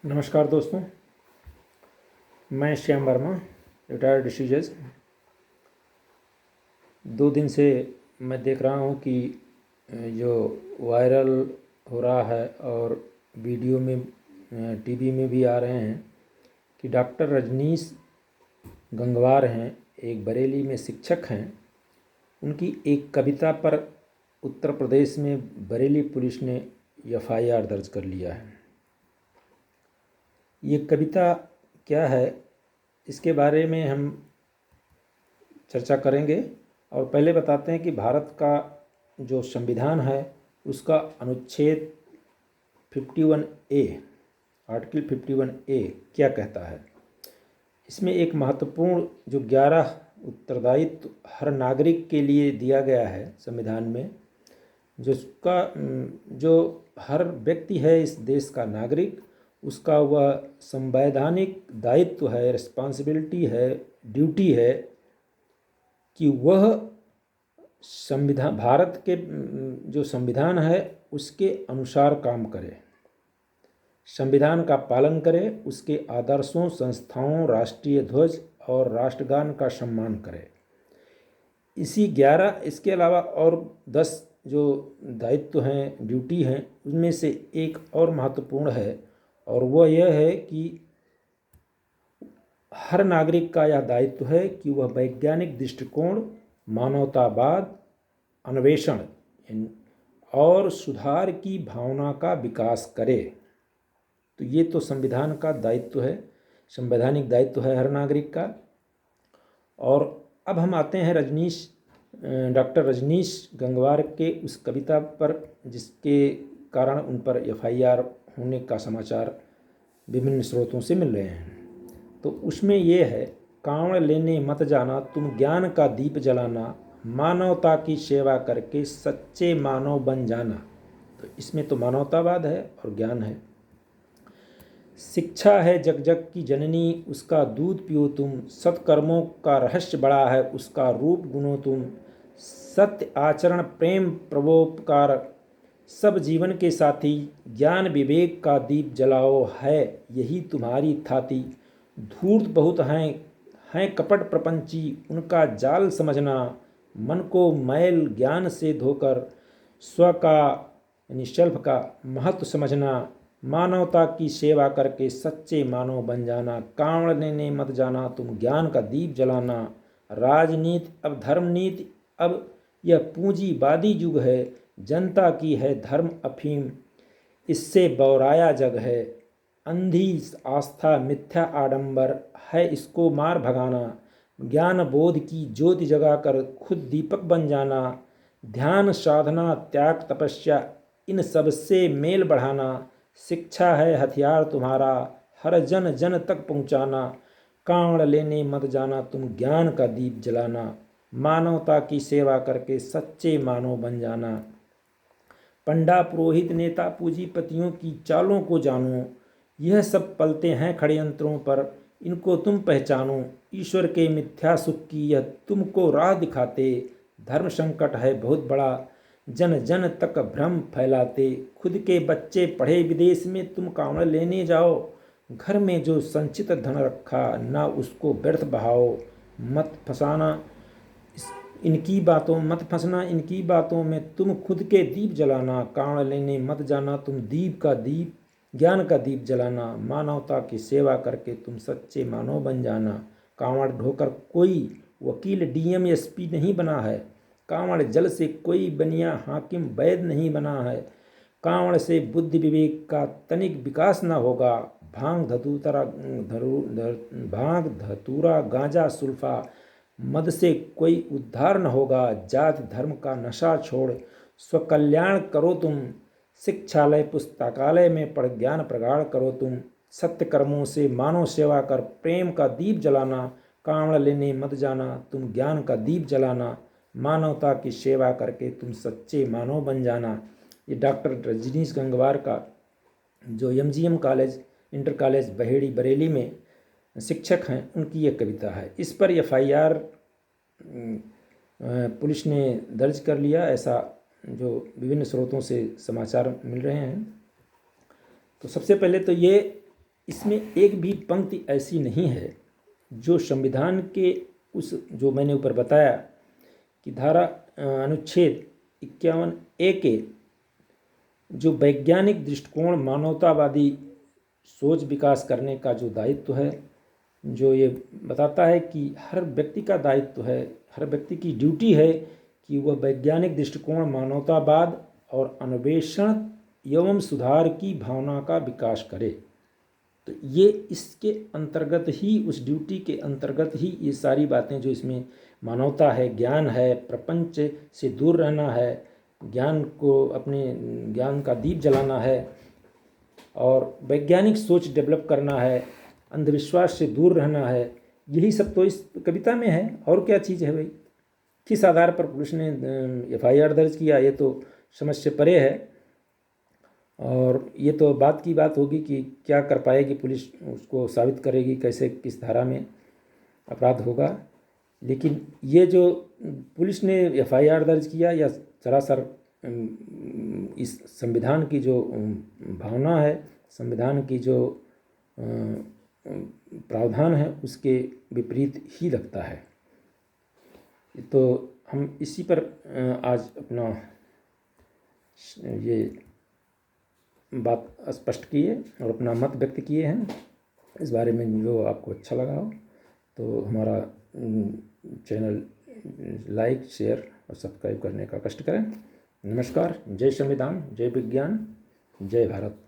नमस्कार दोस्तों, मैं श्याम वर्मा, रिटायर्ड डिस्ट्रिक्ट जज। 2 दिन से मैं देख रहा हूँ कि जो वायरल हो रहा है और वीडियो में टीवी में भी आ रहे हैं कि डॉक्टर रजनीश गंगवार हैं, एक बरेली में शिक्षक हैं। उनकी एक कविता पर उत्तर प्रदेश में बरेली पुलिस ने FIR दर्ज कर लिया है। ये कविता क्या है, इसके बारे में हम चर्चा करेंगे। और पहले बताते हैं कि भारत का जो संविधान है उसका अनुच्छेद 51A, आर्टिकल 51A क्या कहता है। इसमें एक महत्वपूर्ण जो 11 उत्तरदायित्व हर नागरिक के लिए दिया गया है संविधान में, जो हर व्यक्ति है इस देश का नागरिक, उसका वह संवैधानिक दायित्व है, रिस्पॉन्सिबिलिटी है, ड्यूटी है कि वह संविधान, भारत के जो संविधान है उसके अनुसार काम करे, संविधान का पालन करे, उसके आदर्शों, संस्थाओं, राष्ट्रीय ध्वज और राष्ट्रगान का सम्मान करे। इसी 11, इसके अलावा और 10 जो दायित्व हैं, ड्यूटी हैं, उनमें से एक और महत्वपूर्ण है और वह यह है कि हर नागरिक का यह दायित्व है कि वह वैज्ञानिक दृष्टिकोण, मानवतावाद, अन्वेषण और सुधार की भावना का विकास करे। तो ये तो संविधान का दायित्व है, संवैधानिक दायित्व है हर नागरिक का। और अब हम आते हैं डॉक्टर रजनीश गंगवार के उस कविता पर, जिसके कारण उन पर FIR होने का समाचार विभिन्न स्रोतों से मिल रहे हैं। तो उसमें ये है, कांवड़ लेने मत जाना तुम ज्ञान का दीप जलाना, मानवता की सेवा करके सच्चे मानव बन जाना। तो इसमें तो मानवतावाद है और ज्ञान है। शिक्षा है जग जग की जननी, उसका दूध पियो तुम, सत्कर्मों का रहस्य बड़ा है, उसका रूप गुनो तुम, सत्य आचरण प्रेम प्रवोपकार, सब जीवन के साथी, ज्ञान विवेक का दीप जलाओ, है यही तुम्हारी थाती। धूर्त बहुत हैं कपट प्रपंची, उनका जाल समझना, मन को मैल ज्ञान से धोकर, स्व का यानी सेल्फ का महत्व समझना, मानवता की सेवा करके सच्चे मानव बन जाना, कांवड़ लेने मत जाना तुम ज्ञान का दीप जलाना। राजनीति अब धर्मनीति, अब यह पूंजीवादी युग है, जनता की है धर्म अफीम, इससे बौराया जग है, अंधी आस्था मिथ्या आडंबर, है इसको मार भगाना, ज्ञान बोध की ज्योति जगाकर खुद दीपक बन जाना, ध्यान साधना त्याग तपस्या इन सबसे मेल बढ़ाना, शिक्षा है हथियार तुम्हारा, हर जन जन तक पहुँचाना, कांवड़ लेने मत जाना तुम ज्ञान का दीप जलाना, मानवता की सेवा करके सच्चे मानव बन जाना। पंडा पुरोहित नेता पूंजीपतियों की चालों को जानो, यह सब पलते हैं षड्यंत्रों पर, इनको तुम पहचानो, ईश्वर के मिथ्या सुख की यह तुमको राह दिखाते, धर्म संकट है बहुत बड़ा, जन जन तक भ्रम फैलाते, खुद के बच्चे पढ़े विदेश में तुम कांवड़ लेने जाओ, घर में जो संचित धन रखा ना उसको व्यर्थ बहाओ, मत फंसना इनकी बातों में तुम खुद के दीप जलाना, कांवड़ लेने मत जाना तुम ज्ञान का दीप जलाना, मानवता की सेवा करके तुम सच्चे मानव बन जाना। कांवड़ ढोकर कोई वकील DM SP नहीं बना है, कांवड़ जल से कोई बनिया हाकिम वैद नहीं बना है, कांवड़ से बुद्धि विवेक का तनिक विकास न होगा, भांग धतूरा गांजा सुल्फा मद से कोई उद्धार न होगा, जाति धर्म का नशा छोड़ स्वकल्याण करो तुम, शिक्षालय पुस्तकालय में पढ़ ज्ञान प्रगाढ़ करो तुम, सत्य कर्मों से मानव सेवा कर प्रेम का दीप जलाना, कांवड़ लेने मत जाना तुम ज्ञान का दीप जलाना, मानवता की सेवा करके तुम सच्चे मानव बन जाना। ये डॉक्टर रजनीश गंगवार का जो MGM college inter college Baheri Bareilly में शिक्षक हैं, उनकी ये कविता है। इस पर FIR पुलिस ने दर्ज कर लिया, ऐसा जो विभिन्न स्रोतों से समाचार मिल रहे हैं। तो सबसे पहले तो ये इसमें एक भी पंक्ति ऐसी नहीं है जो संविधान के उस जो मैंने ऊपर बताया कि धारा अनुच्छेद 51A के जो वैज्ञानिक दृष्टिकोण मानवतावादी सोच विकास करने का जो दायित्व है, जो ये बताता है कि हर व्यक्ति का दायित्व है, हर व्यक्ति की ड्यूटी है कि वह वैज्ञानिक दृष्टिकोण मानवतावाद और अन्वेषण एवं सुधार की भावना का विकास करे। तो ये इसके अंतर्गत ही, उस ड्यूटी के अंतर्गत ही ये सारी बातें जो इसमें मानवता है, ज्ञान है, प्रपंच से दूर रहना है, ज्ञान को, अपने ज्ञान का दीप जलाना है और वैज्ञानिक सोच डेवलप करना है, अंधविश्वास से दूर रहना है, यही सब तो इस कविता में है। और क्या चीज़ है भाई? किस आधार पर पुलिस ने FIR दर्ज किया, ये तो समझ से परे है। और ये तो बात की बात होगी कि क्या कर पाएगी पुलिस, उसको साबित करेगी कैसे, किस धारा में अपराध होगा। लेकिन ये जो पुलिस ने FIR दर्ज किया, या सरासर इस संविधान की जो भावना है, संविधान की जो प्रावधान है, उसके विपरीत ही लगता है। तो हम इसी पर आज अपना ये बात स्पष्ट किए और अपना मत व्यक्त किए हैं। इस बारे में जो आपको अच्छा लगा हो तो हमारा चैनल लाइक, शेयर और सब्सक्राइब करने का कष्ट करें। नमस्कार। जय संविधान, जय विज्ञान, जय भारत।